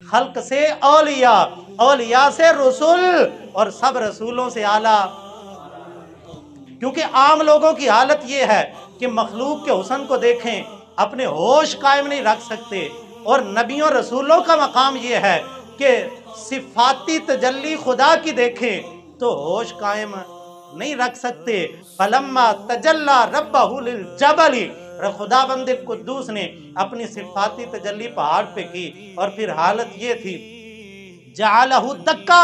खल्क से औलिया, औलिया से रसूल, और सब रसूलों से आला। क्योंकि आम लोगों की हालत ये है कि मखलूक के हुस्न को देखें, अपने होश कायम नहीं रख सकते, और नबियों रसूलों का मकाम ये है कि सिफाती तजल्ली खुदा की देखें तो होश कायम नहीं रख सकते। फलम्मा तजल्ला रब्बहु लिल जबली, खुदा बंदे कुद्दूस ने अपनी सिफाती तजल्ली पहाड़ पे की, और फिर हालत ये थी जअलहु दक्का,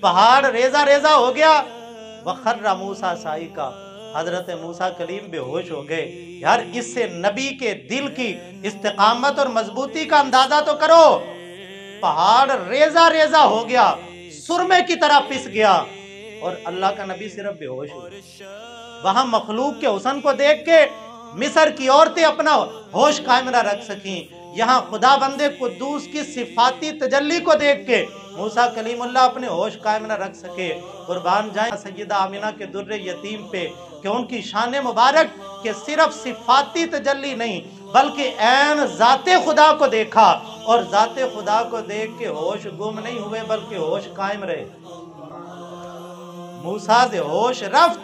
पहाड़ रेजा रेजा हो गया। वखर्रा मूसा साइका, हजरत मूसा कलीम बेहोश हो गए। यार इससे नबी के दिल की इस्तिकामत और मजबूती का अंदाजा तो करो। पहाड़ रेजा रेजा हो गया, सुरमे की तरह पिस गया, और अल्लाह का नबी सिर्फ बेहोश हो गया। वहां मखलूक के हुस्न को देख के मिस्र की औरतें अपना होश कायम न रख सकी, यहाँ खुदा बंदे कुद्दूस की सिफाती तजल्ली को देख के मूसा कलीमुल्लाह अपने होश कायम न रख सके। कुर्बान जाए सैयदा आमिना के दुर्रे यतीम पे कि उनकी शान मुबारक के सिर्फ सिफाती तजल्ली नहीं बल्कि ऐन ज़ाते खुदा को देखा, और ज़ाते खुदा को देख के होश गुम नहीं हुए बल्कि होश कायम रहे। मूसा से होश रफ्त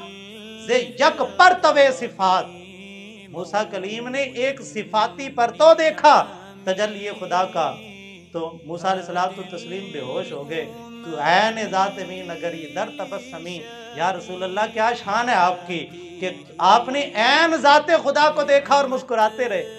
से यक पर तवे सिफात, मूसा कलीम ने एक सिफाती पर तो देखा तजल्ली खुदा का, तो मूसा अलैहिस्सलाम तो तस्लीम बेहोश हो गए। तो ऐन ज़ात मी नगरी दर तबस्समी, या रसूल अल्लाह क्या शान है आपकी कि आपने ऐन ज़ाते खुदा को देखा और मुस्कुराते रहे।